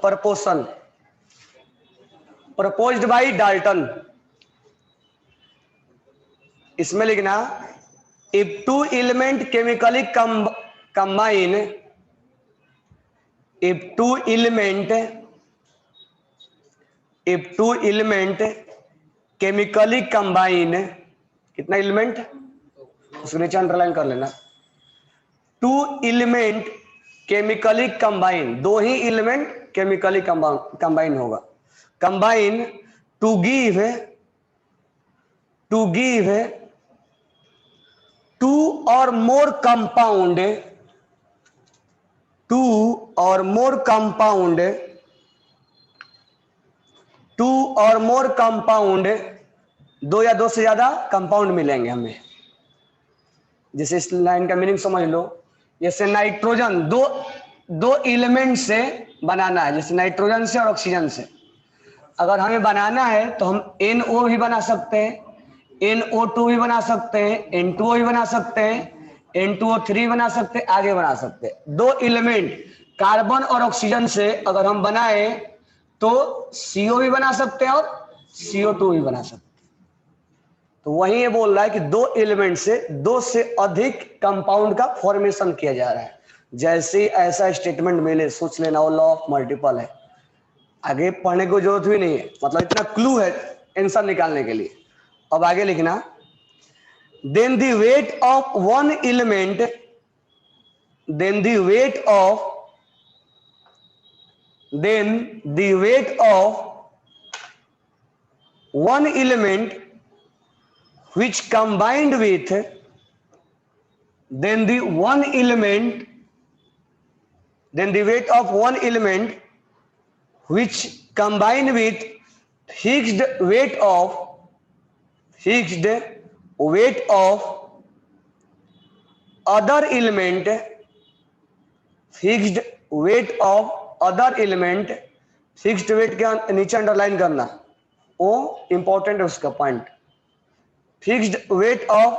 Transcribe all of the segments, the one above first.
proportion proposed by Dalton. इसमें लिखना if two element chemically combine, if two element chemically combine, कितना element उसको नीचे अंडरलाइन कर लेना, टू एलिमेंट केमिकली कंबाइन, दो ही एलिमेंट केमिकली कंबाइन होगा, कंबाइन टू गिव टू और मोर कंपाउंड, दो या दो से ज्यादा कंपाउंड मिलेंगे हमें। जैसे इस लाइन का मीनिंग समझ लो, जैसे नाइट्रोजन दो एलिमेंट से बनाना है, जैसे नाइट्रोजन से और ऑक्सीजन से अगर हमें बनाना है तो हम NO भी बना सकते हैं, NO2 भी बना सकते हैं, N2O भी बना सकते हैं, N2O3 बना सकते हैं, आगे बना सकते हैं। दो एलिमेंट कार्बन और ऑक्सीजन से अगर हम बनाए तो CO भी बना सकते हैं और CO2 भी बना सकते हैं। तो वही ये बोल रहा है कि दो एलिमेंट से दो से अधिक कंपाउंड का फॉर्मेशन किया जा रहा है। जैसे ऐसा स्टेटमेंट मिले सोच लेना वो लॉ ऑफ मल्टीपल है, आगे पढ़ने को जरूरत भी नहीं है, मतलब इतना क्लू है आंसर निकालने के लिए। अब आगे लिखना, then the weight of one element, then the weight of one element which combined with, then the weight of one element which combined with fixed weight of other element, fixed weight के नीचे underline करना, वो important है उसका point. Fixed weight of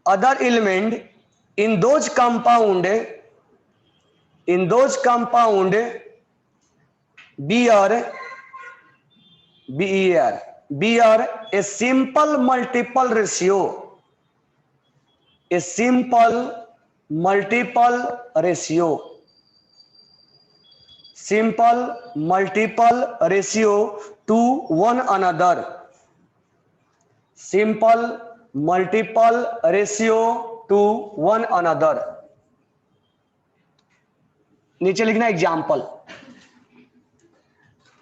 other element in those compound bear a simple multiple ratio, to one another, simple multiple ratio to one another। नीचे लिखना example,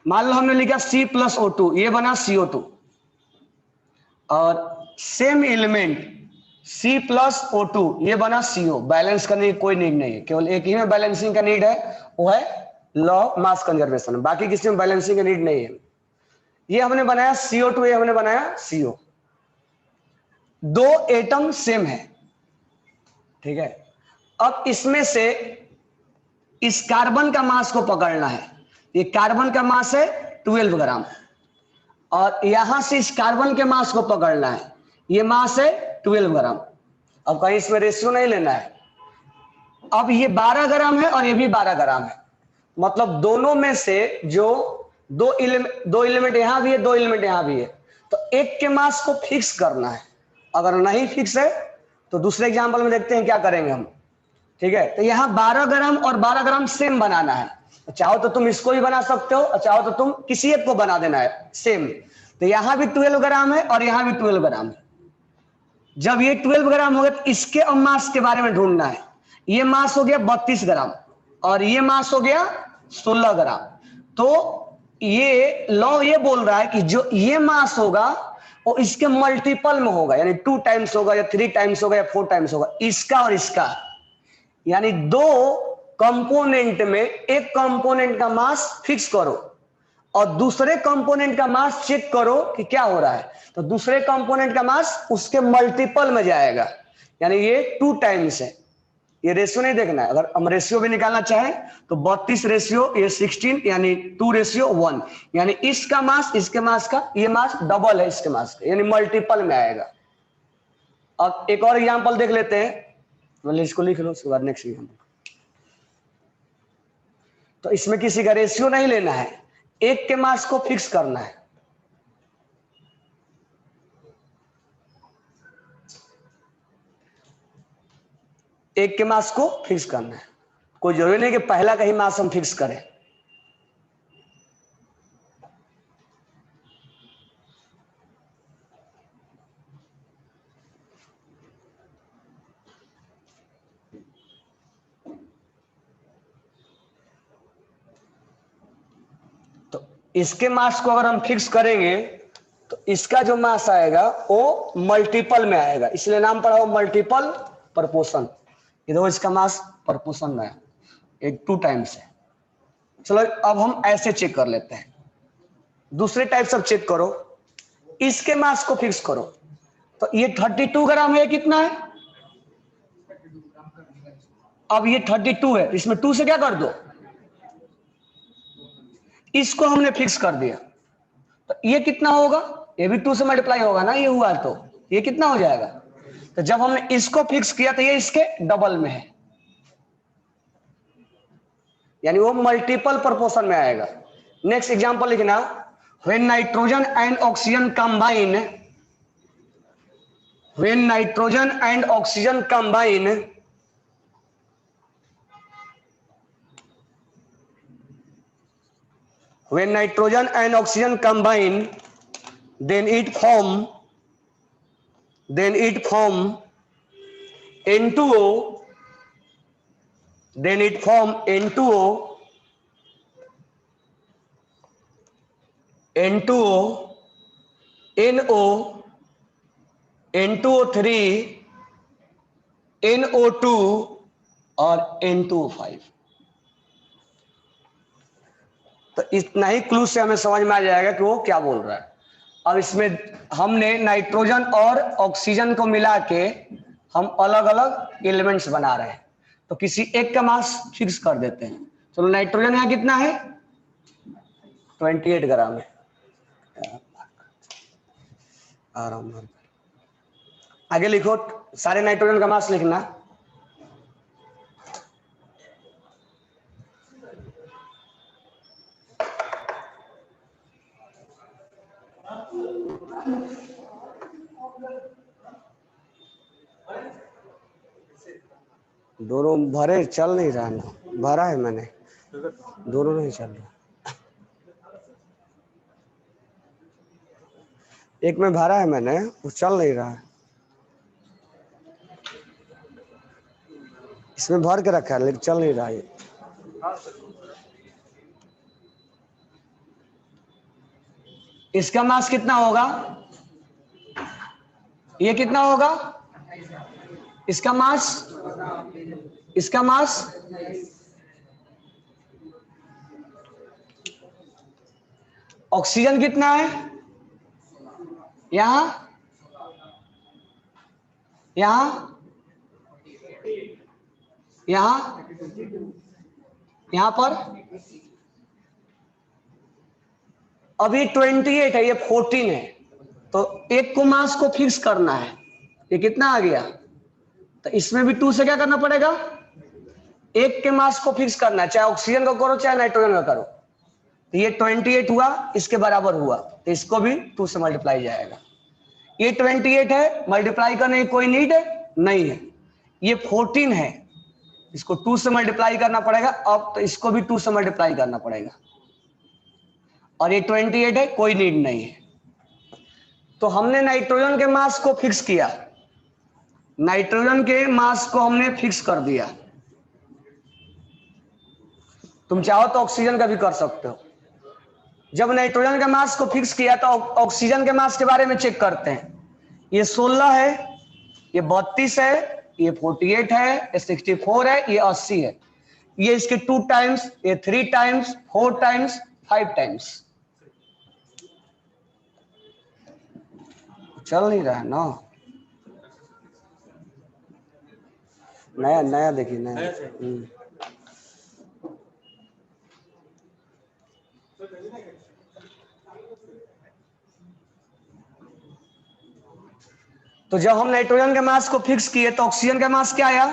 मान लो हमने लिखा C+O2, ये बना CO2, और सेम एलिमेंट C+O2 ये बना CO। बैलेंस करने की कोई नीड नहीं है, केवल एक ही में बैलेंसिंग का नीड है, वो है लॉ ऑफ मास कंजर्वेशन, बाकी किसी में बैलेंसिंग का नीड नहीं है। ये हमने बनाया CO2, ये हमने बनाया CO, दो एटम सेम है, ठीक है। अब इसमें से इस कार्बन का मास को पकड़ना है, ये कार्बन का मास है 12 ग्राम, और यहां से इस कार्बन के मास को पकड़ना है, ये मास है 12 ग्राम। अब कहीं इसमें रेशियो नहीं लेना है। अब ये 12 ग्राम है और ये भी 12 ग्राम है, मतलब दोनों में से जो दो एलिमेंट यहां भी है, दो एलिमेंट यहां भी है, तो एक के मास को फिक्स करना है। अगर नहीं फिक्स है तो दूसरे एग्जांपल में देखते हैं क्या करेंगे हम, ठीक है। तो यहाँ 12 ग्राम और 12 ग्राम सेम बनाना है, चाहो तो तुम इसको भी बना सकते हो, और चाहो तो तुम किसी एक को बना देना है सेम। तो यहाँ भी 12 ग्राम है और यहाँ भी 12 ग्राम है। जब ये 12 ग्राम हो गया तो इसके अब मास के बारे में ढूंढना है। ये मास हो गया 32 ग्राम और ये मास हो गया 16 ग्राम। तो ये लॉ ये बोल रहा है कि जो ये मास होगा वो इसके मल्टीपल में होगा, यानी 2 टाइम्स होगा या 3 टाइम्स होगा या 4 टाइम्स होगा, इसका और इसका। यानी दो कंपोनेंट में एक कंपोनेंट का मास फिक्स करो और दूसरे कंपोनेंट का मास चेक करो कि क्या हो रहा है, तो दूसरे कंपोनेंट का मास उसके मल्टीपल में जाएगा, यानी ये 2 टाइम्स है। ये रेशियो नहीं देखना है, अगर हम रेशियो भी निकालना चाहें तो 32 रेशियो ये 16 यानी 2:1, यानी इसका मास इसके मास का ये मास डबल है इसके मास का, यानी मल्टीपल में आएगा। अब एक और एग्जांपल देख लेते हैं, मतलब इसको लिख लो, उसके बाद नेक्स्ट एग्जांपल। तो इसमें किसी का रेशियो नहीं लेना है, एक के मास को फिक्स करना है। एक के मास को फिक्स करना है, कोई जरूरी नहीं कि पहला का ही मास हम फिक्स करें। तो इसके मास को अगर हम फिक्स करेंगे तो इसका जो मास आएगा वो मल्टीपल में आएगा, इसलिए नाम पड़ा हो मल्टीपल प्रपोर्शन। इधर इसका मास प्रपोर्शन में है, एक 2 टाइम्स है। चलो अब हम ऐसे चेक कर लेते हैं, दूसरे टाइप से चेक करो। इसके मास को फिक्स करो तो ये 32 ग्राम है, कितना है? अब ये 32 है, इसमें 2 से क्या कर दो, इसको हमने फिक्स कर दिया तो ये कितना होगा, ये भी 2 से मल्टीप्लाई होगा ना, ये हुआ तो ये कितना हो जाएगा। तो जब हमने इसको फिक्स किया तो ये इसके डबल में है, यानी वो मल्टीपल प्रोपोर्शन में आएगा। नेक्स्ट एग्जांपल लिखना, when nitrogen and oxygen combine, when nitrogen and oxygen combine, when nitrogen and oxygen combine, then it form N2O, then it form N2O, NO, N2O3, NO2 और N2O5। तो इतना ही clue से हमें समझ में आ जाएगा कि वो क्या बोल रहा है। अब इसमें हमने नाइट्रोजन और ऑक्सीजन को मिला के हम अलग अलग एलिमेंट्स बना रहे हैं, तो किसी एक का मास फिक्स कर देते हैं। चलो नाइट्रोजन यहाँ कितना है, 28 ग्राम है। आगे लिखो, सारे नाइट्रोजन का मास लिखना। दोनों भरे, चल नहीं रहा ना, भरा है मैंने, दोनों नहीं चल रहा। एक में भरा है मैंने, वो चल नहीं रहा है। इसमें भर के रखा है लेकिन चल नहीं रहा है। इसका मास कितना होगा, ये कितना होगा, इसका मास, इसका मास ऑक्सीजन कितना है, यहां यहां यहां यहां पर अभी 28 है, ये 14 है, तो एक को मास को फिक्स करना है। ये कितना आ गया, तो इसमें भी 2 से क्या करना पड़ेगा, एक के मास को फिक्स करना है, चाहे ऑक्सीजन का करो चाहे नाइट्रोजन का करो। तो ये 28 हुआ, इसके बराबर हुआ, तो इसको भी 2 से मल्टीप्लाई जाएगा। ये 28 है, मल्टीप्लाई करने की कोई नीड नहीं है। ये 14 है, इसको 2 से मल्टीप्लाई करना पड़ेगा, अब तो इसको भी 2 से मल्टीप्लाई करना पड़ेगा। और ये 28 है, कोई नीड नहीं है। तो हमने नाइट्रोजन के मास को फिक्स किया, नाइट्रोजन के मास को हमने फिक्स कर दिया। तुम चाहो तो ऑक्सीजन का भी कर सकते हो। जब नाइट्रोजन के मास को फिक्स किया तो ऑक्सीजन के मास के बारे में चेक करते हैं। ये 16 है, ये 32 है, ये 48 है, ये 64 है, ये 80 है। ये इसके 2 टाइम्स, ये 3 टाइम्स, 4 टाइम्स, 5 टाइम्स। चल नहीं रहा है ना, नया नया देखिए नया। तो जब हम नाइट्रोजन के मास को फिक्स किए तो ऑक्सीजन का मास क्या आया,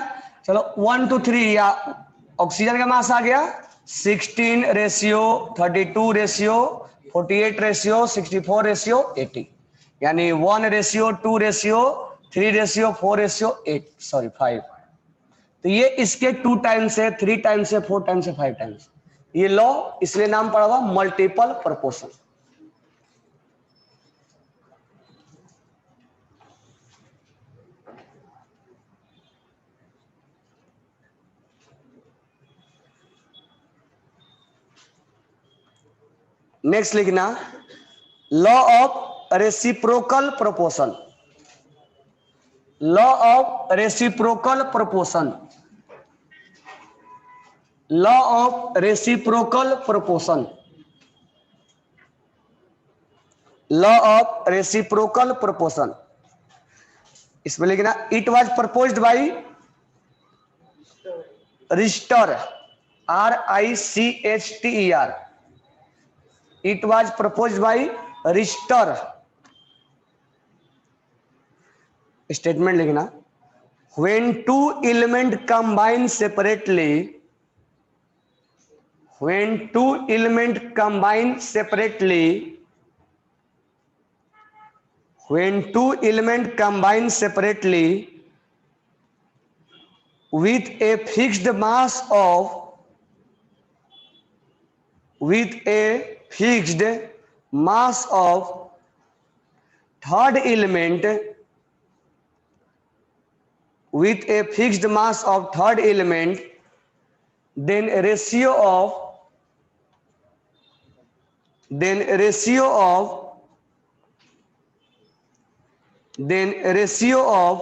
चलो 1 2 3, या ऑक्सीजन का मास आ गया 16:32:48:64:80, यानी 1:2:3:4:8, सॉरी 5। तो ये इसके 2 टाइम्स है, 3 टाइम्स है, 4 टाइम्स है, 5 टाइम्स। ये लॉ इसलिए नाम पड़ा हुआ मल्टीपल प्रोपोर्शन। नेक्स्ट लिखना law of reciprocal proportion. Law of reciprocal proportion. Law of reciprocal proportion. Law of reciprocal proportion. इसमें लिखना it was proposed by Richter, RICHTER। It was proposed by Richter। Statement लिखना when two elements combine separately, when two elements combine separately, when two elements combine separately with a fixed mass of, with a fixed mass of third element, with a fixed mass of third element, then ratio of, then ratio of, then ratio of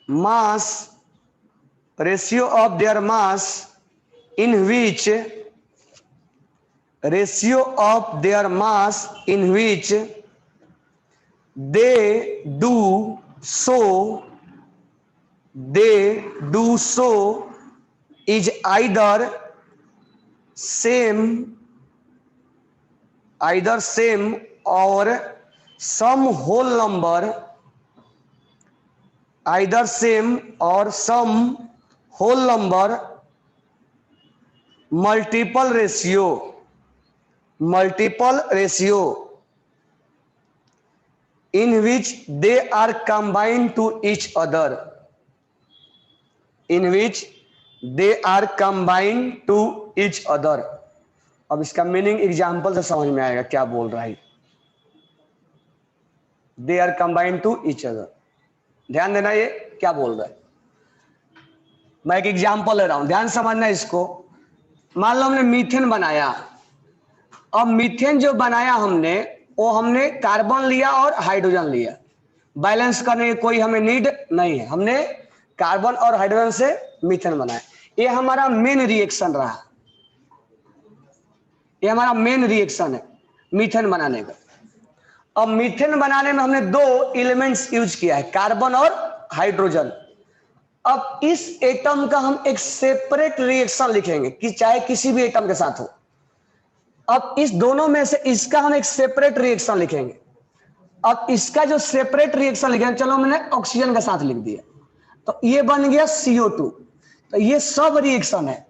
mass, ratio of their mass in which, ratio of their mass in which they do so, they do so is either same, either same or some whole number, either same or some whole number, multiple ratio, multiple ratio in which they are combined to each other, in which they are combined to each other। अब इसका meaning example से समझ में आएगा क्या बोल रहा है। They are combined to each other, ध्यान देना ये क्या बोल रहा है। मैं एक एग्जाम्पल ले रहा हूं, ध्यान समझना इसको। मान लो हमने मीथेन बनाया। अब मीथेन जो बनाया हमने, वो हमने कार्बन लिया और हाइड्रोजन लिया। बैलेंस करने की कोई हमें नीड नहीं है, हमने कार्बन और हाइड्रोजन से मीथेन बनाया। ये हमारा मेन रिएक्शन रहा, ये हमारा मेन रिएक्शन है मीथेन बनाने का। अब मीथेन बनाने में हमने 2 एलिमेंट्स यूज किया है, कार्बन और हाइड्रोजन। अब इस एटम का हम एक सेपरेट रिएक्शन लिखेंगे कि चाहे किसी भी एटम के साथ हो। अब इस दोनों में से इसका हम एक सेपरेट रिएक्शन लिखेंगे। अब इसका जो सेपरेट रिएक्शन लिखेंगे, चलो मैंने ऑक्सीजन के साथ लिख दिया, तो ये बन गया CO2। तो ये सब रिएक्शन है,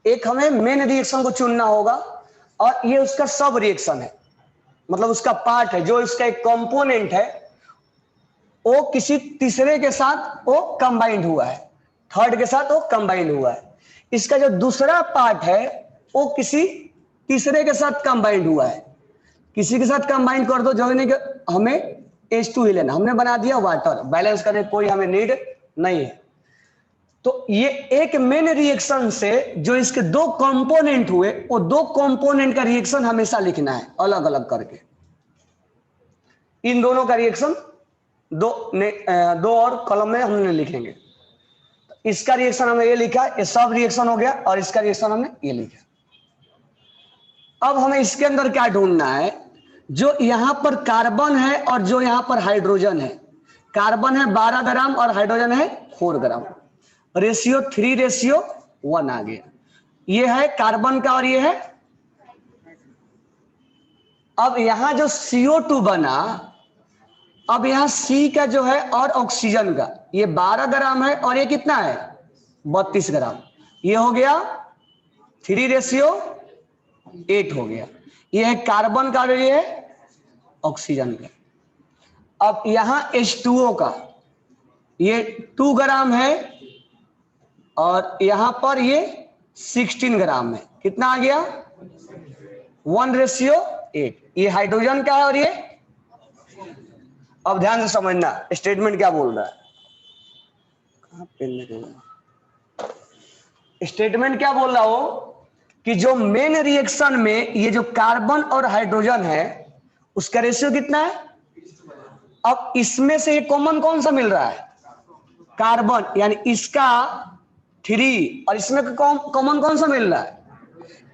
एक हमें मेन रिएक्शन को चुनना होगा और ये उसका सब रिएक्शन है, मतलब उसका पार्ट है, जो इसका एक कंपोनेंट है वो किसी तीसरे के साथ वो कंबाइंड हुआ है, थर्ड के साथ वो कंबाइंड हुआ है। इसका जो दूसरा पार्ट है वो किसी तीसरे के साथ कंबाइंड हुआ है। किसी के साथ कंबाइंड कर दो, जो नहीं हमें H2 ही लेना, हमने बना दिया वाटर। बैलेंस करने कोई हमें नीड नहीं है। तो ये एक मेन रिएक्शन से जो इसके 2 कंपोनेंट हुए, वो 2 कंपोनेंट का रिएक्शन हमेशा लिखना है अलग अलग करके। इन दोनों का रिएक्शन 2 और कॉलम में हमने लिखेंगे। इसका रिएक्शन हमने ये लिखा, ये सब रिएक्शन हो गया, और इसका रिएक्शन हमने ये लिखा। अब हमें इसके अंदर क्या ढूंढना है, जो यहां पर कार्बन है और जो यहां पर हाइड्रोजन है। कार्बन है 12 ग्राम और हाइड्रोजन है 4 ग्राम। रेशियो 3:1 आ गया। ये है कार्बन का और ये है। अब यहां जो CO2 बना, अब यहां C का जो है और ऑक्सीजन का, ये 12 ग्राम है और ये कितना है 32 ग्राम। ये हो गया 3:8 हो गया। ये है कार्बन का और ये है ऑक्सीजन का। अब यहां H2O का ये 2 ग्राम है और यहां पर ये 16 ग्राम है। कितना आ गया? 1:8। ये हाइड्रोजन का है और ये, अब ध्यान से समझना स्टेटमेंट क्या बोल रहा है। कहां पेन लगेगा? स्टेटमेंट क्या बोल रहा हो कि जो मेन रिएक्शन में ये जो कार्बन और हाइड्रोजन है उसका रेशियो कितना है? अब इसमें से ये कॉमन कौन सा मिल रहा है? कार्बन, यानी इसका 3 और इसमें कॉमन कौन सा मिल रहा है?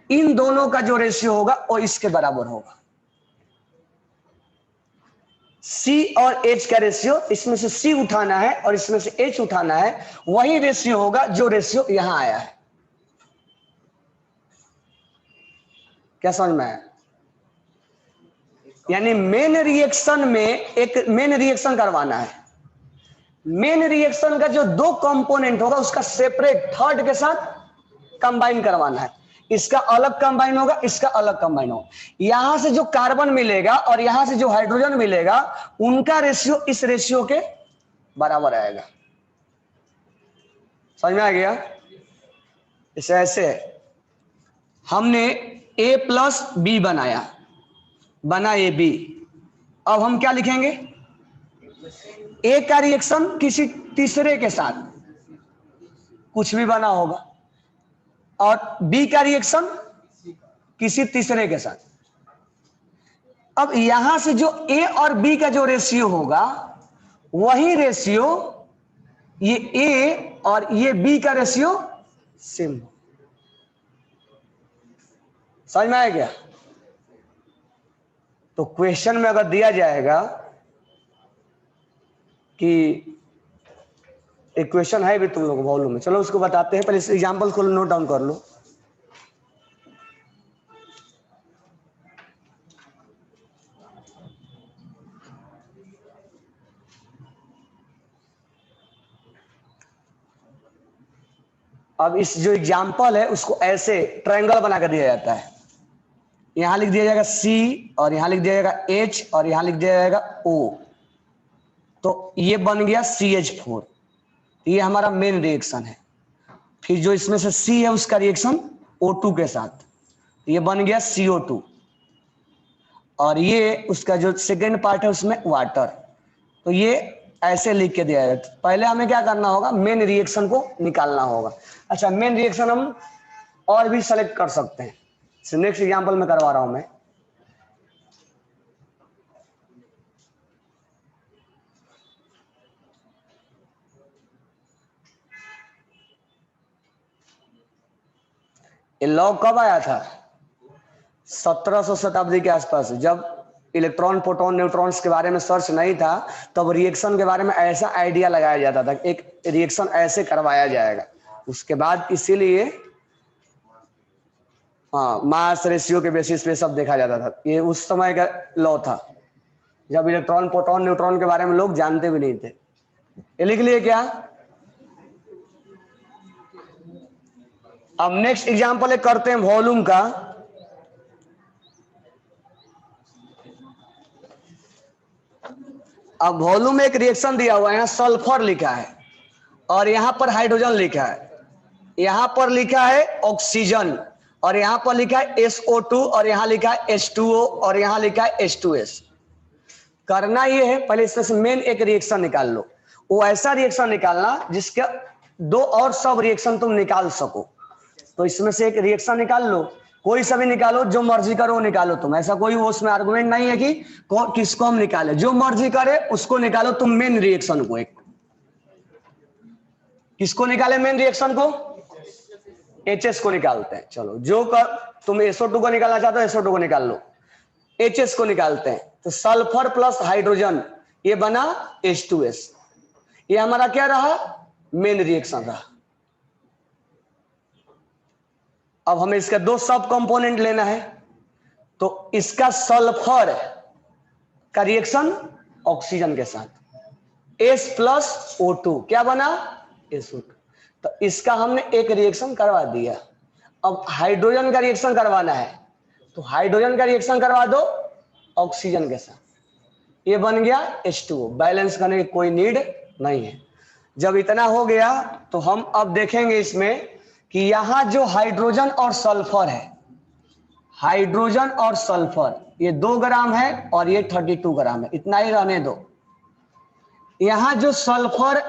इन दोनों का जो रेशियो होगा वो इसके बराबर होगा। C और H का रेशियो, इसमें से C उठाना है और इसमें से H उठाना है, वही रेशियो होगा जो रेशियो यहां आया है। क्या समझ में आया? यानी मेन रिएक्शन में एक मेन रिएक्शन करवाना है। मेन रिएक्शन का जो 2 कंपोनेंट होगा उसका सेपरेट थर्ड के साथ कंबाइन करवाना है। इसका अलग कंबाइन होगा, इसका अलग कंबाइन होगा। यहां से जो कार्बन मिलेगा और यहां से जो हाइड्रोजन मिलेगा उनका रेशियो इस रेशियो के बराबर आएगा। समझ में आ गया? इसे ऐसे हमने A प्लस B बनाया, बना AB। अब हम क्या लिखेंगे? A का रिएक्शन किसी तीसरे के साथ कुछ भी बना होगा और B का रिएक्शन किसी तीसरे के साथ। अब यहां से जो A और B का जो रेशियो होगा वही रेशियो ये A और ये B का रेशियो सेम। समझ में आया क्या? तो क्वेश्चन में अगर दिया जाएगा कि एक क्वेश्चन है भी तुम लोग वॉल्यूम में, चलो उसको बताते हैं। पहले इस एग्जांपल को नोट डाउन कर लो। अब इस जो एग्जांपल है उसको ऐसे ट्रायंगल बना कर दिया जाता है। यहां लिख दिया जाएगा C और यहां लिख दिया जाएगा H और यहां लिख दिया जाएगा O। तो ये बन गया CH4। ये हमारा मेन रिएक्शन है। फिर जो इसमें से C है उसका रिएक्शन O2 के साथ, ये बन गया CO2। और ये उसका जो सेकेंड पार्ट है उसमें वाटर। तो ये ऐसे लिख के दिया है। पहले हमें क्या करना होगा? मेन रिएक्शन को निकालना होगा। अच्छा, मेन रिएक्शन हम और भी सेलेक्ट कर सकते हैं। नेक्स्ट एग्जांपल में करवा रहा हूं मैं। ये लॉ कब आया था? 1700 शताब्दी के आसपास, जब इलेक्ट्रॉन, प्रोटॉन, न्यूट्रॉन्स के बारे में सर्च नहीं था तब रिएक्शन के बारे में ऐसा आइडिया लगाया जाता था, एक रिएक्शन ऐसे करवाया जाएगा। उसके बाद इसीलिए हाँ मास रेशियो के बेसिस पे सब देखा जाता था। ये उस समय का लॉ था जब इलेक्ट्रॉन, प्रोटॉन, न्यूट्रॉन के बारे में लोग जानते भी नहीं थे। ये लिख लिए क्या? अब नेक्स्ट एग्जांपल करते हैं वॉल्यूम का। अब वॉल्यूम में एक रिएक्शन दिया हुआ है, यहां सल्फर लिखा है और यहां पर हाइड्रोजन लिखा है, यहां पर लिखा है ऑक्सीजन और यहां पर लिखा है SO2 और यहां लिखा है H2O और यहां लिखा है H2S। करना ये है, पहले इसमें से मेन एक रिएक्शन निकाल लो। वो ऐसा रिएक्शन निकालना जिसका 2 और सब रिएक्शन तुम निकाल सको। तो इसमें से एक रिएक्शन निकाल लो, कोई सा भी निकालो, जो मर्जी करो वो निकालो तुम। ऐसा कोई वो उसमें आर्गुमेंट नहीं है कि किसको हम निकाले, जो मर्जी करे उसको निकालो तुम मेन रिएक्शन को। एक किसको निकाले मेन रिएक्शन को? HS को निकालते हैं। चलो, जो तुम SO2 को निकालना चाहते हो SO2 को निकाल लो, HS को निकालते हैं। तो सल्फर प्लस हाइड्रोजन ये बना H2S। ये हमारा क्या रहा? मेन रिएक्शन रहा। अब हमें इसका 2 सब कंपोनेंट लेना है। तो इसका सल्फर का रिएक्शन ऑक्सीजन के साथ, S प्लस O2 क्या बना? SO2। तो इसका हमने एक रिएक्शन करवा दिया। अब हाइड्रोजन का रिएक्शन करवाना है तो हाइड्रोजन का रिएक्शन करवा दो ऑक्सीजन के साथ, ये बन गया H2O। बैलेंस करने की कोई नीड नहीं है। जब इतना हो गया तो हम अब देखेंगे इसमें कि यहां जो हाइड्रोजन और सल्फर है, हाइड्रोजन और सल्फर ये 2 ग्राम है और ये 32 ग्राम है, इतना ही रहने दो। यहां जो सल्फर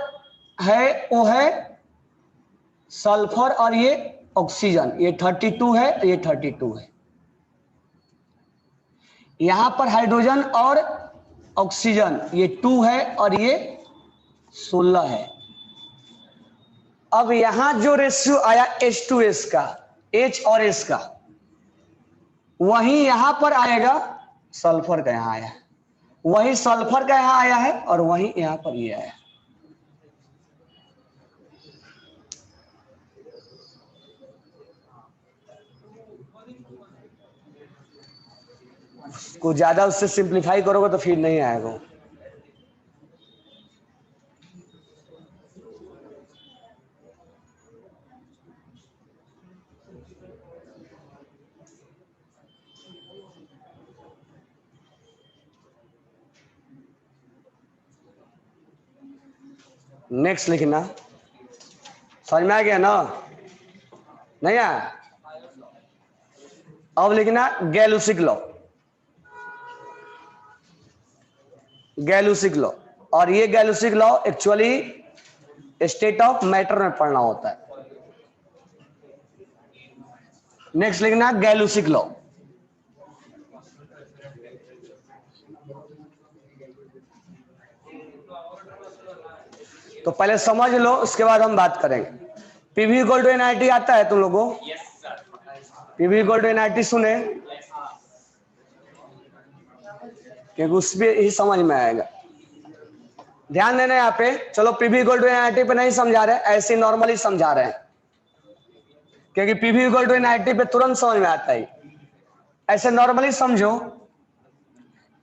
है वो है सल्फर और ये ऑक्सीजन, ये 32 है, ये 32 है। यहां पर हाइड्रोजन और ऑक्सीजन ये 2 है और ये 16 है। अब यहां जो रेशियो आया H2S का, H और S का, वही यहां पर आएगा सल्फर का, यहां आया है वही सल्फर का यहां आया है और वही यहां पर ये आया है। कुछ ज्यादा उससे सिंप्लीफाई करोगे तो फिर नहीं आएगा। नेक्स्ट लिखना, समझ में आ गया ना? नहीं आया? अब लिखना गैलुसिक लॉ, गैलुसिक लॉ। और ये Gay Lussac law actually state of matter में पढ़ना होता है। नेक्स्ट लिखना गैलुसिक लॉ। तो पहले समझ लो, उसके बाद हम बात करेंगे। पीवी इक्वल टू एनआईटी आता है तुम लोगों को? पीवी इक्वल टू एनआईटी सुने, क्योंकि उस पर ही समझ में आएगा। ध्यान देना यहाँ पे। चलो पीवी इक्वल टू एनआईटी पे नहीं समझा रहे, ऐसे नॉर्मली समझा रहे हैं, क्योंकि पीवी इक्वल टू एनआईटी पे तुरंत समझ में आता है। ऐसे नॉर्मली समझो,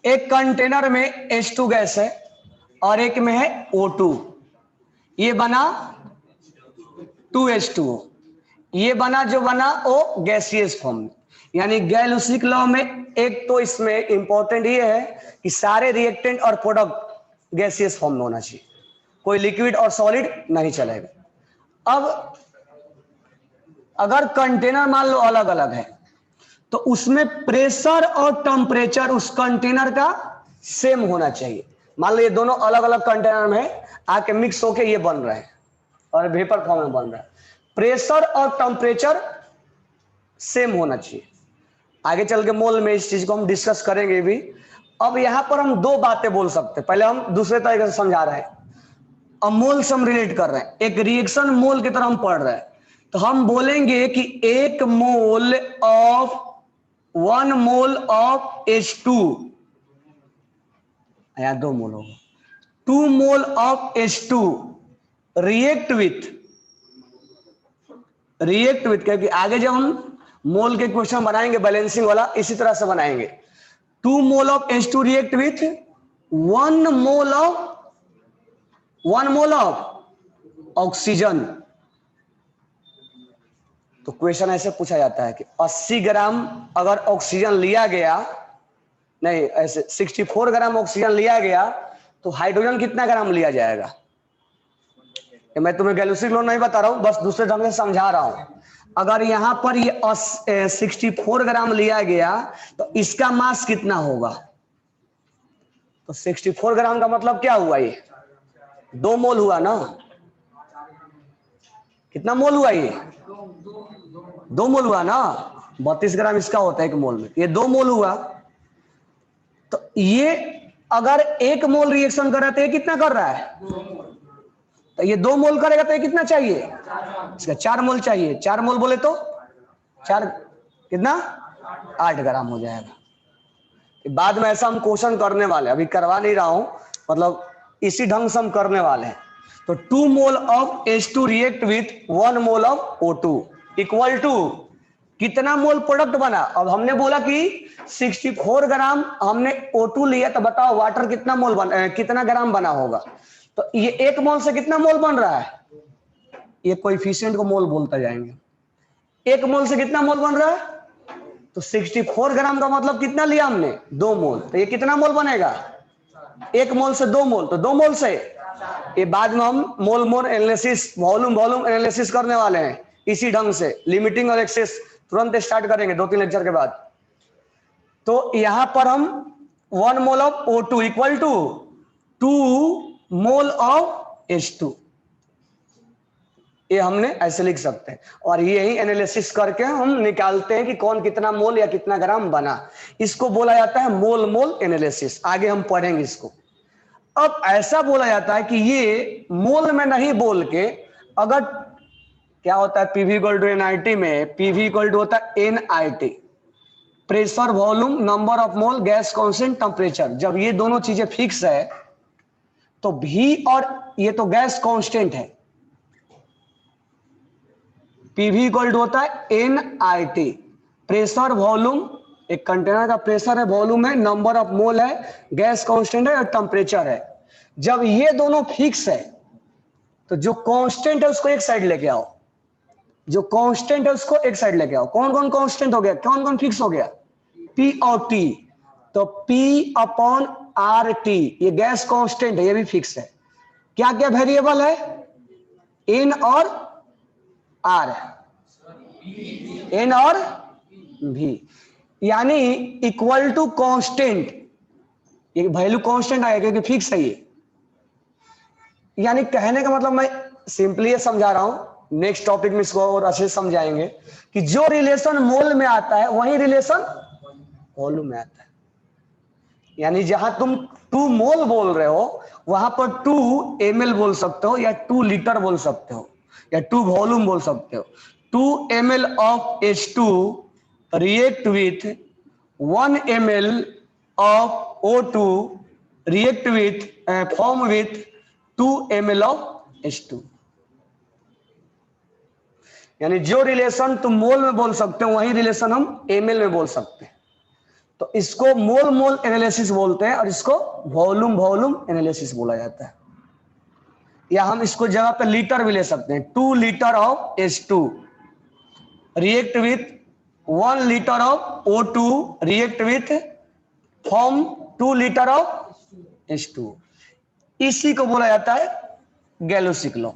एक कंटेनर में H2 गैस है और एक में है O2, ये बना 2H2O, ये बना जो बना वो गैसियस फॉर्म में। यानी गैलुसिक लॉ में एक तो इसमें इंपॉर्टेंट ये है कि सारे रिएक्टेंट और प्रोडक्ट गैसियस फॉर्म में होना चाहिए, कोई लिक्विड और सॉलिड नहीं चलेगा। अब अगर कंटेनर मान लो अलग अलग है तो उसमें प्रेशर और टेम्परेचर उस कंटेनर का सेम होना चाहिए। मान लो ये दोनों अलग अलग कंटेनर में आके मिक्स होके ये बन रहे हैं और वेपर फॉर्म में बन रहा है, प्रेशर और टेम्परेचर सेम होना चाहिए। आगे चल के मोल में इस चीज को हम डिस्कस करेंगे भी। अब यहां पर हम 2 बातें बोल सकते हैं। पहले हम दूसरे तरीके से समझा रहे हैं, अब मोल से हम रिलेट कर रहे हैं, एक रिएक्शन मोल की तरह हम पढ़ रहे हैं। तो हम बोलेंगे कि 1 mole of 1 mole of H2, या 2 मोल होगा, 2 mole of H2 react with, क्योंकि आगे जब हम मोल के क्वेश्चन बनाएंगे बैलेंसिंग वाला, इसी तरह से बनाएंगे। 2 mole of H2 react with 1 mole of oxygen. तो क्वेश्चन ऐसे पूछा जाता है कि 80 ग्राम अगर ऑक्सीजन लिया गया, नहीं ऐसे 64 ग्राम ऑक्सीजन लिया गया तो हाइड्रोजन कितना ग्राम लिया जाएगा? मैं तुम्हें गैलुसिक लॉ नहीं बता रहा हूं, बस दूसरे ढंग से समझा रहा हूं। अगर यहां पर ये 64 ग्राम लिया गया तो इसका मास कितना होगा? तो 64 ग्राम का मतलब क्या हुआ? ये 2 मोल हुआ ना? कितना मोल हुआ? ये 2 मोल हुआ ना? 32 ग्राम इसका होता है 1 मोल में, ये 2 मोल हुआ। तो ये अगर 1 मोल रिएक्शन कर रहा है तो ये कितना कर रहा है? तो ये 2 मोल करेगा तो ये कितना चाहिए? इसका 4 मोल चाहिए। 4 मोल बोले तो 4 कितना? 8 ग्राम हो जाएगा। बाद में ऐसा हम क्वेश्चन करने वाले, अभी करवा नहीं रहा हूं, मतलब इसी ढंग से हम करने वाले हैं। तो 2 mole of H2 react with 1 mole of O2 equal to कितना मोल प्रोडक्ट बना? अब हमने बोला कि 64 ग्राम हमने O2 लिया, तो बताओ वाटर कितना मोल बना, कितना ग्राम बना होगा? तो ये 1 मोल से कितना मोल बन रहा है? ये कोएफिशिएंट को मोल बोलते जाएंगे। 1 मोल से कितना मोल बन रहा है? तो 64 ग्राम का मतलब कितना लिया हमने? 2 मोल। तो ये कितना मोल बनेगा? 1 मोल से 2 मोल, तो 2 मोल से ये बाद में हम मोल मोल एनालिसिस, वॉल्यूम वॉल्यूम एनालिसिस करने वाले हैं इसी ढंग से। लिमिटिंग और एक्सेस तुरंत स्टार्ट करेंगे 2-3 लेक्चर के बाद। तो यहां पर हम 1 mole of O2 equal to 2 mole of H2, ये हमने ऐसे लिख सकते हैं। और यही एनालिसिस करके हम निकालते हैं कि कौन कितना मोल या कितना ग्राम बना। इसको बोला जाता है मोल मोल एनालिसिस। आगे हम पढ़ेंगे इसको। अब ऐसा बोला जाता है कि ये मोल में नहीं बोल के, अगर क्या होता है पीवी इक्वल टू एनआईटी में, पीवी इक्वल टू होता है NIT, pressure volume number of mole gas constant temperature. जब ये दोनों चीजें फिक्स है तो भी, और ये तो गैस कांस्टेंट है, पीवी इक्वल टू होता है एनआईटी, प्रेशर वॉल्यूम, एक कंटेनर का प्रेशर है, वॉल्यूम है, नंबर ऑफ मोल है, गैस कांस्टेंट है और टेम्परेचर है। जब ये दोनों फिक्स है तो जो कांस्टेंट है उसको एक साइड लेके आओ, जो कांस्टेंट है उसको एक साइड लेके आओ। कौन कौन कांस्टेंट हो गया, कौन कौन फिक्स हो गया? पी और टी। तो पी अपॉन आर टी, ये गैस कांस्टेंट है, ये भी फिक्स है। क्या क्या वेरिएबल है? एन और आर, एन और भी, यानी इक्वल टू कांस्टेंट, ये वैल्यू कांस्टेंट आएगा क्योंकि फिक्स है ये। यानी कहने का मतलब, मैं सिंपली ये समझा रहा हूं, नेक्स्ट टॉपिक में इसको और अच्छे से समझाएंगे कि जो रिलेशन मोल में आता है वही रिलेशन वॉल्यूम में आता है। यानी जहां तुम 2 मोल बोल रहे हो वहां पर 2 ml बोल सकते हो, या 2 लीटर बोल सकते हो, या 2 वॉल्यूम बोल सकते हो। 2 ml of H2 react with 1 ml of O2 react with form with 2 ml of H2। यानी जो रिलेशन तुम मोल में बोल सकते हो वही रिलेशन हम ml में बोल सकते हैं। तो इसको मोल मोल एनालिसिस बोलते हैं और इसको वॉल्यूम वॉल्यूम एनालिसिस बोला जाता है। या हम इसको जगह पे लीटर भी ले सकते हैं। 2 litre of H2 react with 1 litre of O2 react with form 2 litre of H2। इसी को बोला जाता है गैलोसिक लॉ।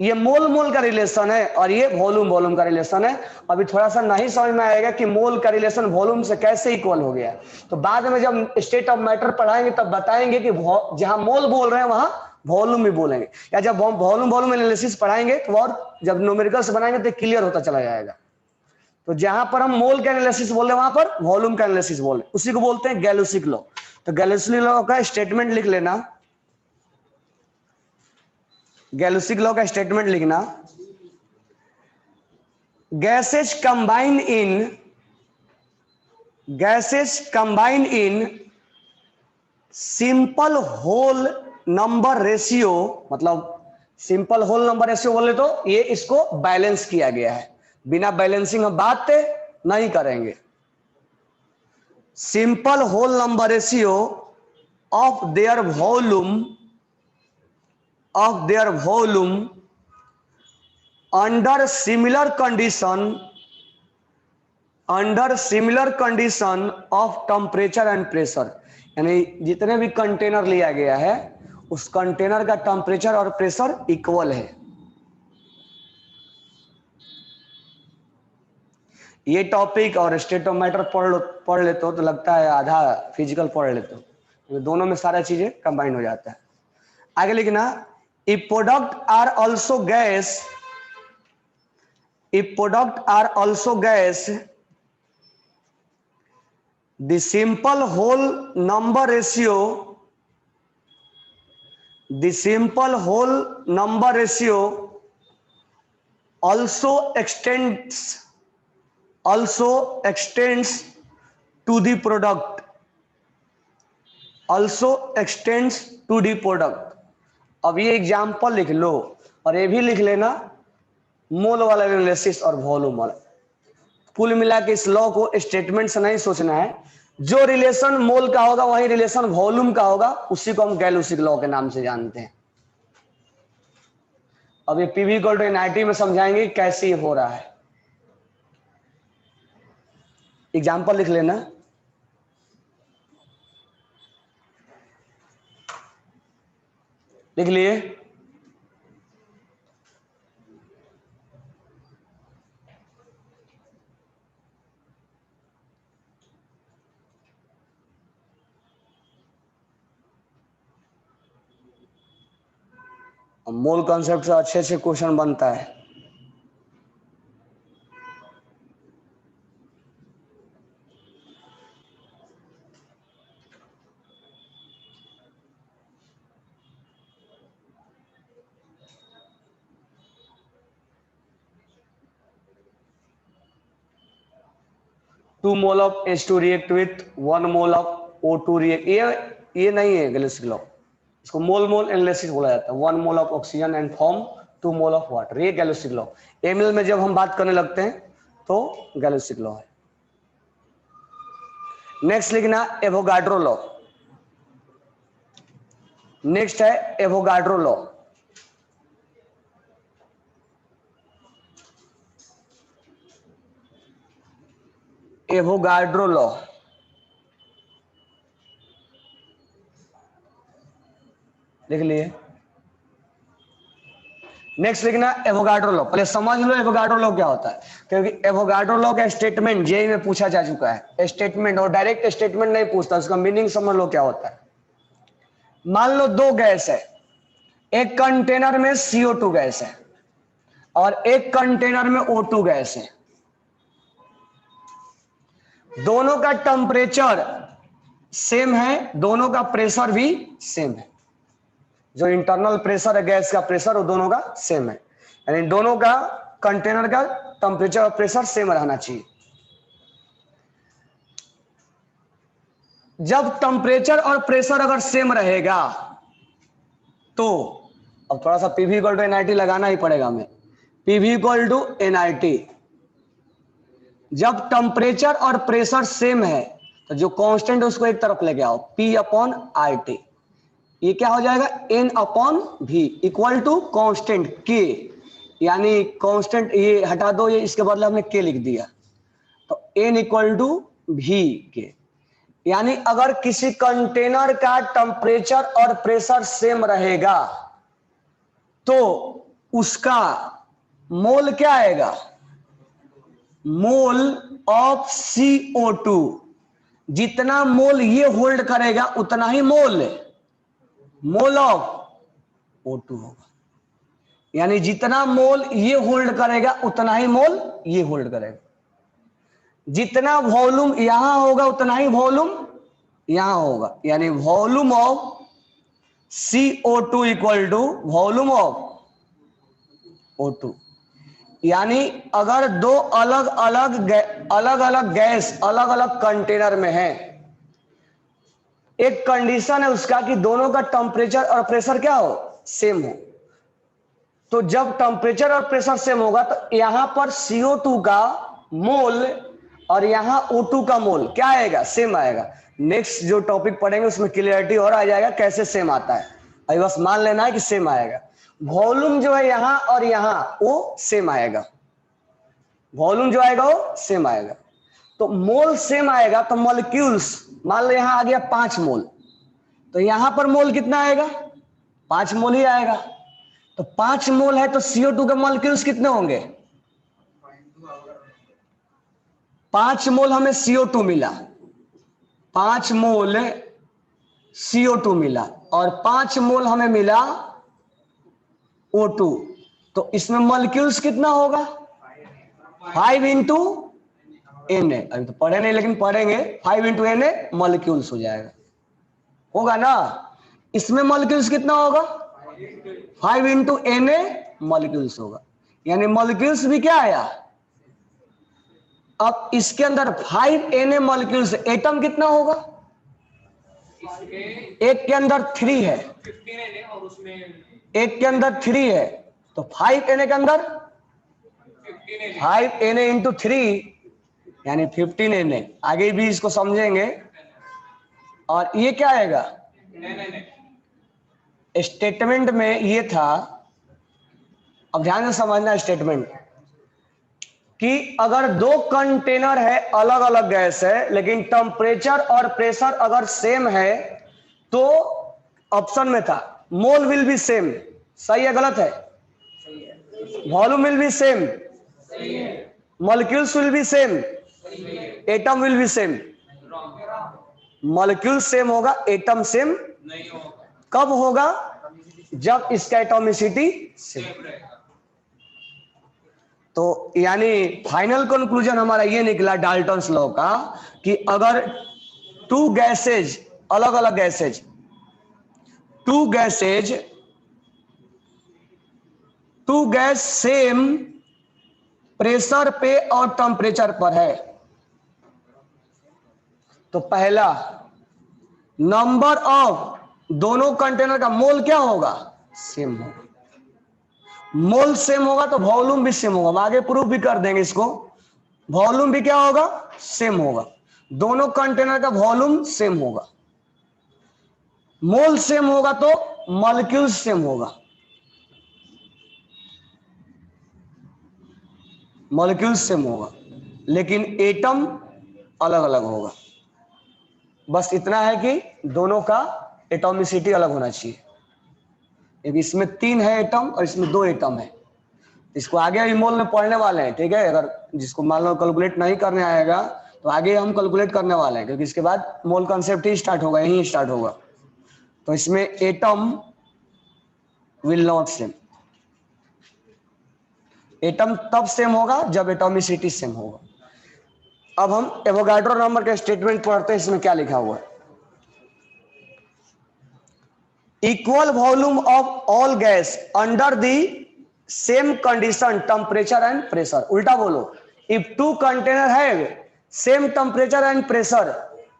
ये मोल मोल का रिलेशन है और ये वॉल्यूम वॉल्यूम का रिलेशन है। अभी थोड़ा सा नहीं समझ में आएगा कि मोल का रिलेशन वॉल्यूम से कैसे इक्वल हो गया, तो बाद में जब स्टेट ऑफ मैटर पढ़ाएंगे तब बताएंगे कि जहां मोल बोल रहे हैं वहां वॉल्यूम भी बोलेंगे, या जब वॉल्यूम वॉल्यूम एनालिसिस पढ़ाएंगे तो और जब न्यूमेरिकल्स बनाएंगे तो क्लियर होता चला जाएगा। तो जहां पर हम मोल का एनालिसिस बोल रहे हैं वहां पर वॉल्यूम का एनालिसिस बोल रहे हैं, उसी को बोलते हैं गैलोसिक लॉ। तो गैलोसिक लॉ का स्टेटमेंट लिख लेना, गैलोसिक लॉ का स्टेटमेंट लिखना, gases combine in simple whole number ratio, मतलब सिंपल होल नंबर रेशियो बोले तो ये इसको बैलेंस किया गया है, बिना बैलेंसिंग हम बात नहीं करेंगे। Simple whole number ratio of their volume under similar condition of temperature and pressure। यानी जितने भी कंटेनर लिया गया है उस कंटेनर का टेम्परेचर और प्रेशर इक्वल है। ये टॉपिक और स्टेट ऑफ मैटर पढ़ लेते हो तो लगता है आधा फिजिकल पढ़ लेते हो, तो दोनों में सारा चीजें कंबाइन हो जाता है। आगे लिखना, if product are also gas, the simple whole number ratio also extends to the product, अब ये एग्जाम्पल लिख लो और ये भी लिख लेना मोल वाला एनालिसिस और वॉल्यूम वाला। कुल मिला के इस लॉ को स्टेटमेंट से नहीं सोचना है, जो रिलेशन मोल का होगा वही रिलेशन वॉल्यूम का होगा, उसी को हम गैलोसिक लॉ के नाम से जानते हैं। अब ये पीवी इक्वल टू एनआईटी में समझाएंगे कैसे ये हो रहा है। एग्जाम्पल लिख लेना। लिख लिए? मोल कॉन्सेप्ट से अच्छे से क्वेश्चन बनता है। Two mole of H2 react with 1 mole of O2 react. ये नहीं है गैलिलिक लॉ, इसको मोल मोल एनालिसिस बोला जाता है। 1 mole of oxygen and form 2 mole of water, ये गैलिलिक लॉ। एमएल में जब हम बात करने लगते हैं तो गैलिलिक लॉ है। नेक्स्ट लिखना एवोगाड्रो लॉ। नेक्स्ट है एवोगाड्रो लॉ। एवोगाड्रो लॉ लिख लिए? नेक्स्ट लिखना एवोगाड्रो लॉ। पहले समझ लो एवोगाड्रो लॉ क्या होता है, क्योंकि एवोगाड्रो लॉ का स्टेटमेंट जेईई में पूछा जा चुका है। स्टेटमेंट और डायरेक्ट स्टेटमेंट नहीं पूछता, उसका मीनिंग समझ लो क्या होता है। मान लो दो गैस है, एक कंटेनर में CO2 गैस है और एक कंटेनर में O2 गैस है। दोनों का टेम्परेचर सेम है, दोनों का प्रेशर भी सेम है। जो इंटरनल प्रेशर है गैस का प्रेशर, वो दोनों का सेम है, यानी दोनों का कंटेनर का टेम्परेचर और प्रेशर सेम रहना चाहिए। जब टेम्परेचर और प्रेशर अगर सेम रहेगा तो अब थोड़ा सा पीवी इक्वल टू एनआईटी लगाना ही पड़ेगा हमें। पीवी इक्वल टू एनआईटी, जब टेम्परेचर और प्रेशर सेम है तो जो कांस्टेंट उसको एक तरफ लेके आओ, P अपॉन RT। ये क्या हो जाएगा, N upon V equal to constant K, यानी कांस्टेंट ये हटा दो, ये इसके बदले हमने K लिख दिया, तो N equal to V K। यानी अगर किसी कंटेनर का टेम्परेचर और प्रेशर सेम रहेगा तो उसका मोल क्या आएगा, मोल ऑफ CO2। जितना मोल ये होल्ड करेगा उतना ही मोल ऑफ O2 होगा। यानी जितना मोल ये होल्ड करेगा उतना ही मोल ये होल्ड करेगा। जितना वॉल्यूम यहां होगा उतना ही वॉल्यूम यहां होगा, यानी volume of CO2 equal to volume of O2। यानी अगर दो अलग अलग गैस अलग अलग कंटेनर में है, एक कंडीशन है उसका कि दोनों का टेम्परेचर और प्रेशर क्या हो, सेम हो। तो जब टेम्परेचर और प्रेशर सेम होगा तो यहां पर CO2 का मोल और यहां O2 का मोल क्या आएगा, सेम आएगा। नेक्स्ट जो टॉपिक पढ़ेंगे उसमें क्लियरिटी और आ जाएगा कैसे सेम आता है। अभी बस मान लेना है कि सेम आएगा। वॉल्यूम जो है यहां और यहां वो सेम आएगा, वॉल्यूम जो आएगा वो सेम आएगा। तो मोल सेम आएगा तो मॉलिक्यूल्स, मान लो यहां आ गया 5 मोल, तो यहां पर मोल कितना आएगा, 5 मोल ही आएगा। तो 5 मोल है तो CO2 के मॉलिक्यूल्स कितने होंगे, 5 मोल हमें CO2 मिला, 5 मोल CO2 मिला और 5 मोल हमें मिला O2। तो इसमें मॉलिक्यूल्स कितना होगा, 5 इंटू Na। अभी तो पढ़े नहीं लेकिन पढ़ेंगे, 5 इंटू Na मॉलिक्यूल्स हो जाएगा, होगा ना। इसमें मॉलिक्यूल्स कितना होगा, 5 इंटू Na मॉलिक्यूल्स होगा, यानी मॉलिक्यूल्स भी क्या आया। अब इसके अंदर 5 Na मॉलिक्यूल्स, एटम कितना होगा, एक के अंदर 3 है, एक के अंदर 3 है, तो 5 Na के अंदर 5 Na इंटू 3 यानी 15 Na। आगे भी इसको समझेंगे। और ये क्या आएगा, स्टेटमेंट में ये था अब ध्यान से समझना स्टेटमेंट कि अगर दो कंटेनर है, अलग अलग गैस है, लेकिन टेम्परेचर और प्रेशर अगर सेम है तो ऑप्शन में था मोल विल बी सेम, सही है गलत है? Volume will B same, molecules will be same, atom will be same. Molecule same होगा, एटम सेम नहीं होगा। कब होगा? जब इसका एटॉमिसिटी सेम। तो यानी फाइनल कंक्लूजन हमारा ये निकला डाल्टन्स लॉ का कि अगर टू गैसेज, अलग अलग gases, two gases, two gas same pressure पे और टेम्परेचर पर है तो पहला नंबर ऑफ दोनों कंटेनर का मोल क्या होगा? सेम होगा। मोल सेम होगा तो वॉल्यूम भी सेम होगा। हम आगे प्रूफ भी कर देंगे इसको। वॉल्यूम भी क्या होगा? सेम होगा। दोनों कंटेनर का वॉल्यूम सेम होगा। मोल सेम होगा तो मॉलिक्यूल सेम होगा। मॉलिक्यूल सेम होगा लेकिन एटम अलग अलग होगा। बस इतना है कि दोनों का एटॉमिसिटी अलग होना चाहिए। एक इसमें 3 है एटम और इसमें 2 एटम है। इसको आगे भी मोल में पढ़ने वाले हैं, ठीक है? अगर जिसको मान लो कैलकुलेट नहीं करने आएगा तो आगे हम कैलकुलेट करने वाले हैं, क्योंकि इसके बाद मोल कॉन्सेप्ट ही स्टार्ट होगा, यही स्टार्ट होगा। तो इसमें atom will not same. Atom तब सेम होगा जब एटॉमिसिटी सेम होगा। अब हम एवोगाड्रो नंबर का स्टेटमेंट पढ़ते हैं। इसमें क्या लिखा हुआ है? Equal volume of all gas under the same condition temperature and pressure. उल्टा बोलो, if two container have same temperature and pressure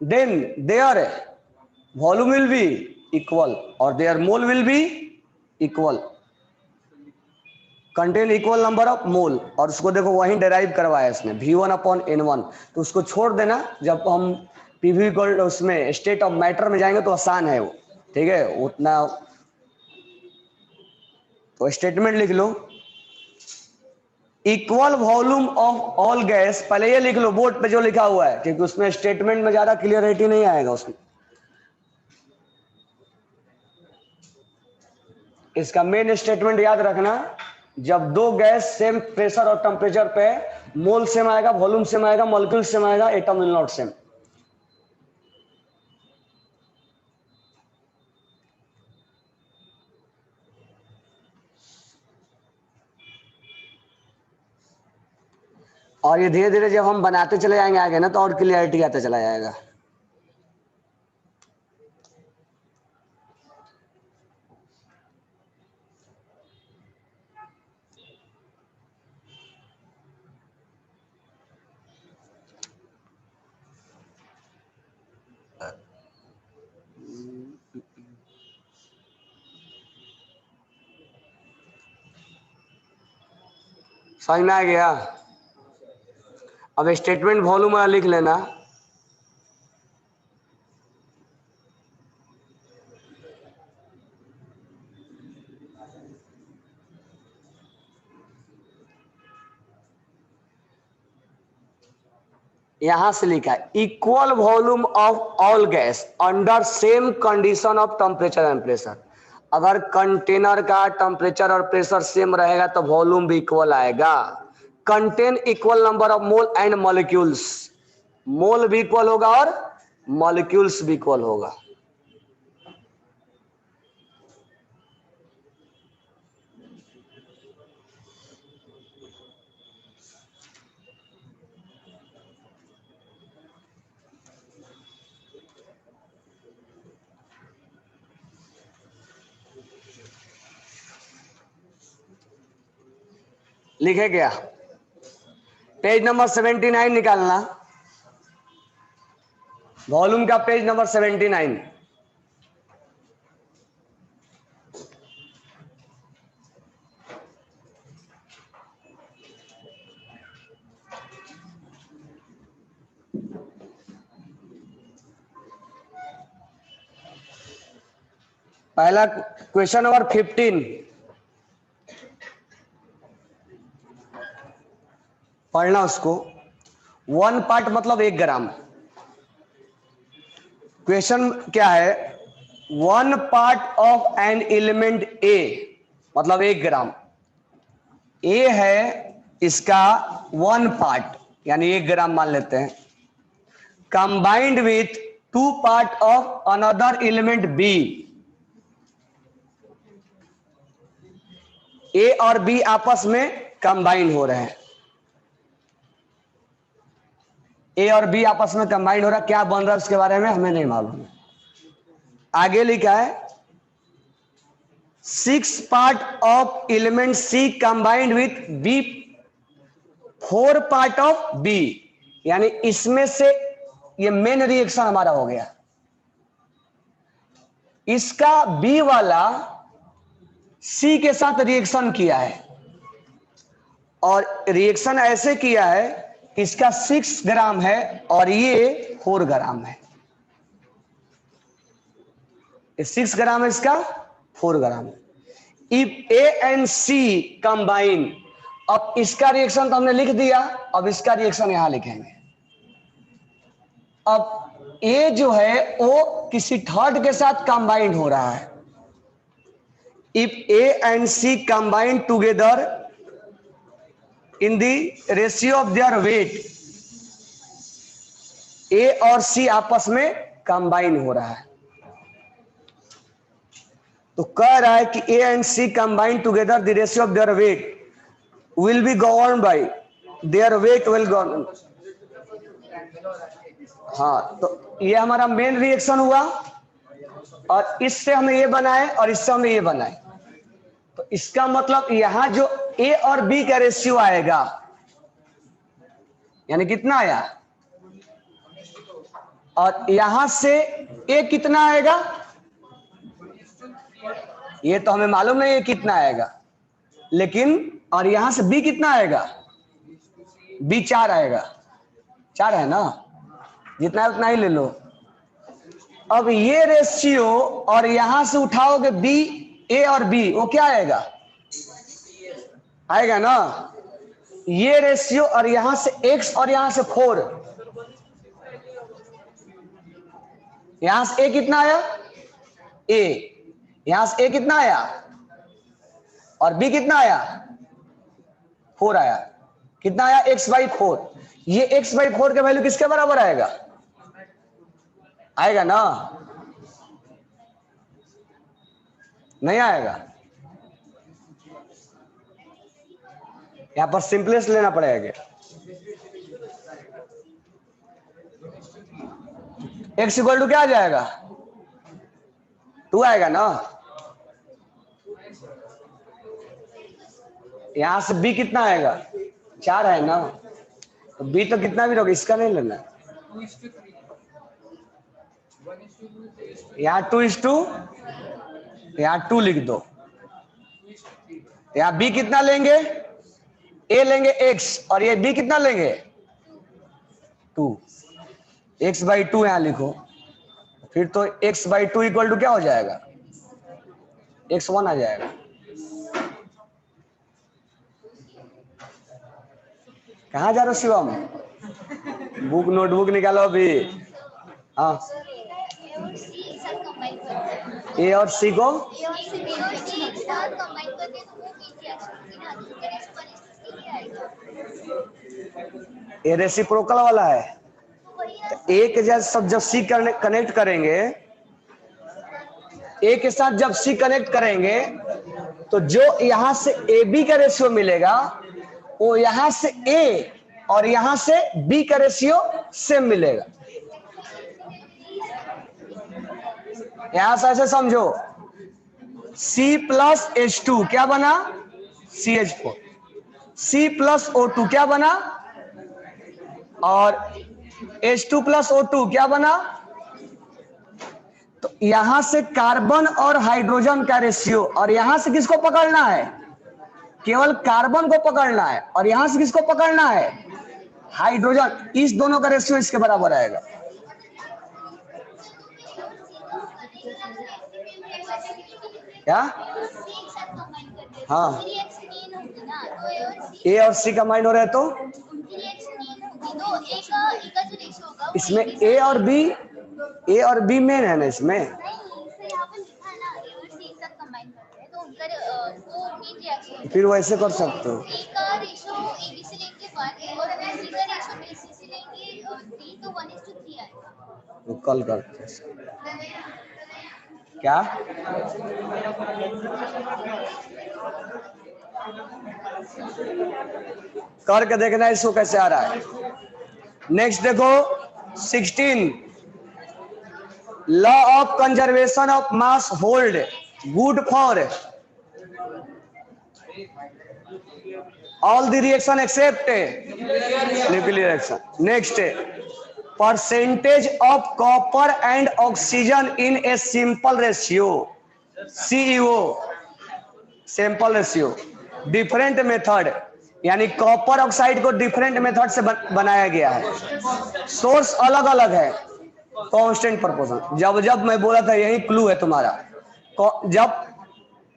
then their volume will be equal और their mole will be equal. Contain equal number of mole, और उसको देखो वहीं derive करवाया इसने V1/N1। तो उसको छोड़ देना, जब हम पीवी उसमें स्टेट ऑफ मैटर में जाएंगे तो आसान है वो, ठीक है? उतना तो स्टेटमेंट लिख लो, equal volume of all gas. पहले ये लिख लो बोर्ड पे जो लिखा हुआ है, क्योंकि उसमें स्टेटमेंट में ज्यादा क्लियरिटी नहीं आएगा उसमें। इसका मेन स्टेटमेंट याद रखना, जब दो गैस सेम प्रेशर और टेम्परेचर पे, मोल सेम आएगा, वॉल्यूम सेम आएगा, मॉलिक्यूल सेम आएगा, एटम विल नॉट सेम। और ये धीरे धीरे जब हम बनाते चले जाएंगे आगे ना, तो और क्लियरिटी आता चला जाएगा। समझ में आ गया? अब स्टेटमेंट वॉल्यूम वाला लिख लेना। यहां से लिखा है equal volume of all gas under same condition of temperature and pressure. अगर कंटेनर का टेम्परेचर और प्रेशर सेम रहेगा तो वॉल्यूम भी इक्वल आएगा। Contain equal number of mole and molecules. Mole भी इक्वल होगा और मॉलिक्यूल्स भी इक्वल होगा। लिखे क्या? पेज नंबर 79 निकालना, वॉल्यूम का पेज नंबर 79। पहला क्वेश्चन नंबर 15। पढ़ना उसको। 1 पार्ट मतलब 1 ग्राम। क्वेश्चन क्या है, 1 पार्ट ऑफ एन एलिमेंट ए मतलब 1 ग्राम। ए है इसका 1 पार्ट यानी 1 ग्राम मान लेते हैं, combined with 2 part of another element B. A और बी आपस में कंबाइंड हो रहे हैं, ए और बी आपस में कंबाइंड हो रहा है। क्या बन रहा है उसके बारे में हमें नहीं मालूम। आगे लिखा है 6 part of element C combined with B 4 part of B, यानी इसमें से ये मेन रिएक्शन हमारा हो गया। इसका बी वाला सी के साथ रिएक्शन किया है और रिएक्शन ऐसे किया है, इसका 6 ग्राम है और ये 4 ग्राम है। 6 ग्राम है, इसका 4 ग्राम है। If A and C combine, अब इसका रिएक्शन तो हमने लिख दिया, अब इसका रिएक्शन यहां लिखेंगे। अब ए जो है वो किसी थर्ड के साथ कंबाइंड हो रहा है। If A and C combine together in the ratio of their weight, A और सी आपस में कंबाइन हो रहा है। तो कह रहा है कि A and C combine together the ratio of their weight will be govern by their weight will govern. हाँ, तो ये हमारा मेन रिएक्शन हुआ और इससे हमने ये बनाए और इससे हमने ये बनाए। तो इसका मतलब यहां जो ए और बी का रेशियो आएगा, यानी कितना आया, और यहां से ए कितना आएगा ये तो हमें मालूम नहीं है कितना आएगा, लेकिन और यहां से बी कितना आएगा, बी 4 आएगा। 4 है ना, जितना है उतना ही ले लो। अब ये रेशियो और यहां से उठाओगे बी, ए और बी, वो क्या आएगा, आएगा ना ये रेशियो, और यहां से x और यहां से 4, यहां से a कितना आया, a, यहां से a कितना आया और b कितना आया, 4 आया। कितना आया, x/4। ये x/4 का वैल्यू किसके बराबर आएगा, आएगा ना, नहीं आएगा। यहां पर सिंपलेस्ट लेना पड़ेगा। x इक्वल टू क्या आ जाएगा, 2 आएगा ना। यहां से b कितना आएगा, 4 है ना, तो b तो कितना भी रहोगा, इसका नहीं लेना। यहाँ 2:2, यहाँ 2 लिख दो। यहाँ b कितना लेंगे, a लेंगे x और ये b कितना लेंगे, 2, x/2 यहां लिखो। फिर तो x/2 इक्वल टू क्या हो जाएगा, x1 आ जाएगा। कहां जा रहे हो शिवम, बुक नोटबुक निकालो अभी। हाँ, ए और सी को ये रेसिप्रोकल वाला है। तो ए के साथ जब सी कनेक्ट करेंगे, ए के साथ जब सी कनेक्ट करेंगे तो जो यहां से ए बी का रेशियो मिलेगा वो यहां से ए और यहां से बी का रेशियो सेम मिलेगा। यहां से ऐसे समझो, C+H2 क्या बना, CH4, C+O2 क्या बना, और H2+O2 क्या बना। तो यहां से कार्बन और हाइड्रोजन का रेशियो, और यहां से किसको पकड़ना है, केवल कार्बन को पकड़ना है, और यहां से किसको पकड़ना है, हाइड्रोजन। इस दोनों का रेशियो इसके बराबर आएगा। क्या, हाँ, ए और सी कंबाइन हो रहे तो इसमें ए और बी मेन है ना इसमें। फिर वैसे कर सकते हो। तो कल करते हैं क्या? करके देखना इसको कैसे आ रहा है। नेक्स्ट देखो 16, law of conservation of mass hold good for all the reaction except nuclear reaction. Next, percentage of copper and oxygen in a simple ratio CEO, simple ratio. Different method, यानी कॉपर ऑक्साइड को different method से बनाया गया है। Source अलग अलग है, constant proportion. जब मैं बोला था यही क्लू है तुम्हारा। जब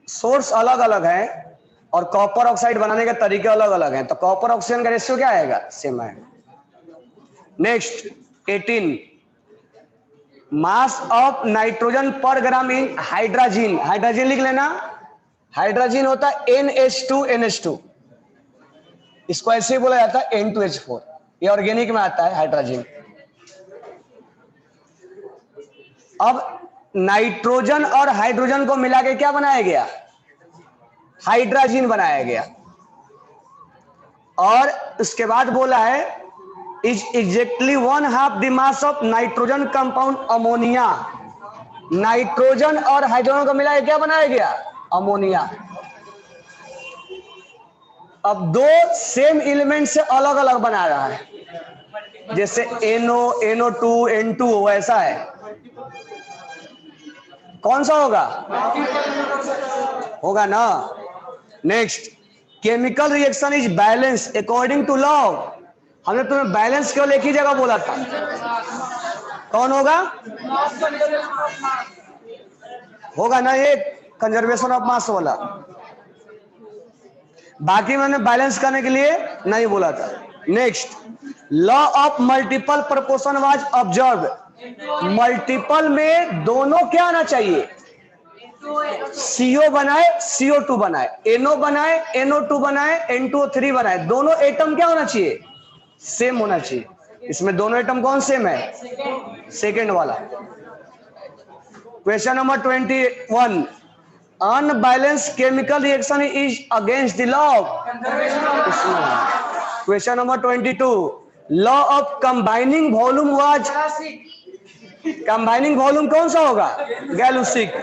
सोर्स अलग अलग है और कॉपर ऑक्साइड बनाने के तरीके अलग अलग हैं, तो कॉपर ऑक्सीजन का रेशियो क्या आएगा? सेम आएगा। नेक्स्ट 18, मास ऑफ नाइट्रोजन पर ग्राम इन हाइड्रोजन। हाइड्रोजन लिख लेना, हाइड्रोजन होता है NH2NH2, इसको ऐसे ही बोला जाता है N2H4। ये ऑर्गेनिक में आता है हाइड्रोजन। अब नाइट्रोजन और हाइड्रोजन को मिला के क्या बनाया गया? हाइड्रोजन बनाया गया। और उसके बाद बोला है is exactly 1/2 the mass of nitrogen compound ammonia. Nitrogen और हाइड्रोजन को मिला के क्या बनाया गया? अमोनिया। अब दो सेम एलिमेंट से अलग अलग बना रहा है, जैसे NO2 N2 वैसा है। कौन सा होगा ना? Next, chemical reaction is balance according to law. हमने तुम्हें बैलेंस केवल एक ही जगह बोला था, कौन होगा ना? ये कंजर्वेशन ऑफ मास वाला। बाकी मैंने बैलेंस करने के लिए नहीं बोला था। Next, law of multiple proportion was observe. Multiple में दोनों क्या आना चाहिए? CO बनाए CO2 बनाए, NO बनाए NO2 बनाए, N2O3 बनाए, दोनों एटम क्या होना चाहिए? सेम होना चाहिए। इसमें दोनों एटम कौन सेम है? सेकेंड वाला। Question number 21, unbalanced chemical reaction is against the law. Question number 22, law of combining volume was. Combining volume कौन सा होगा? गैल्यूसिक।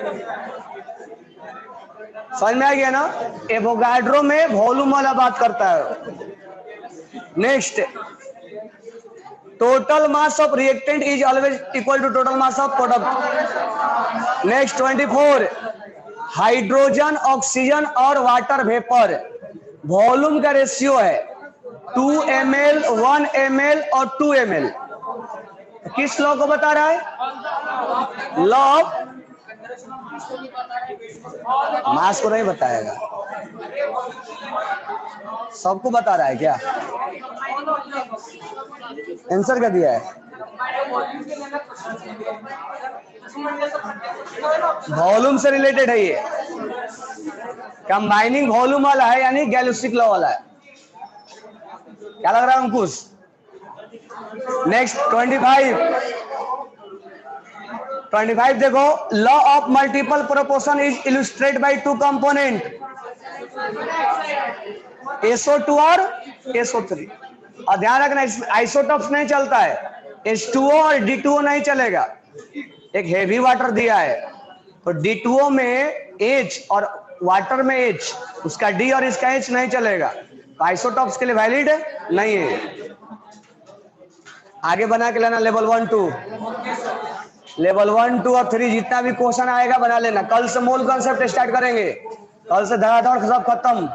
समझ में आ गया ना? एवोगाड्रो में वॉल्यूम वाला बात करता है। Next, total mass of reactant is always equal to total mass of product. Next 24, hydrogen, oxygen और वाटर वेपर वॉल्यूम का रेशियो है 2 ml, 1 ml और 2 ml। किस लॉ को बता रहा है? लॉ ऑफ मास को नहीं बताएगा, सबको बता रहा है क्या? आंसर क्या दिया है? वॉल्यूम से रिलेटेड है ये, कंबाइनिंग वॉल्यूम वाला है, यानी गैल्यूसिक लॉ वाला है। क्या लग रहा है अंकुश? नेक्स्ट 25 देखो, law of multiple proportion is illustrated bye 2 component SO2 और SO3। और ध्यान रखना इसमें आइसोटॉप्स नहीं चलता है, H2O और D2O नहीं चलेगा। एक हेवी वाटर दिया है तो D2O में H और वाटर में H, उसका D और इसका H नहीं चलेगा, आइसोटॉप्स के लिए वैलिड नहीं है। आगे बना के लेना लेवल 1 2, लेवल 1 2 और 3 जितना भी क्वेश्चन आएगा बना लेना। कल से मोल कॉन्सेप्ट स्टार्ट करेंगे, कल से धड़ाधड़ सब खत्म।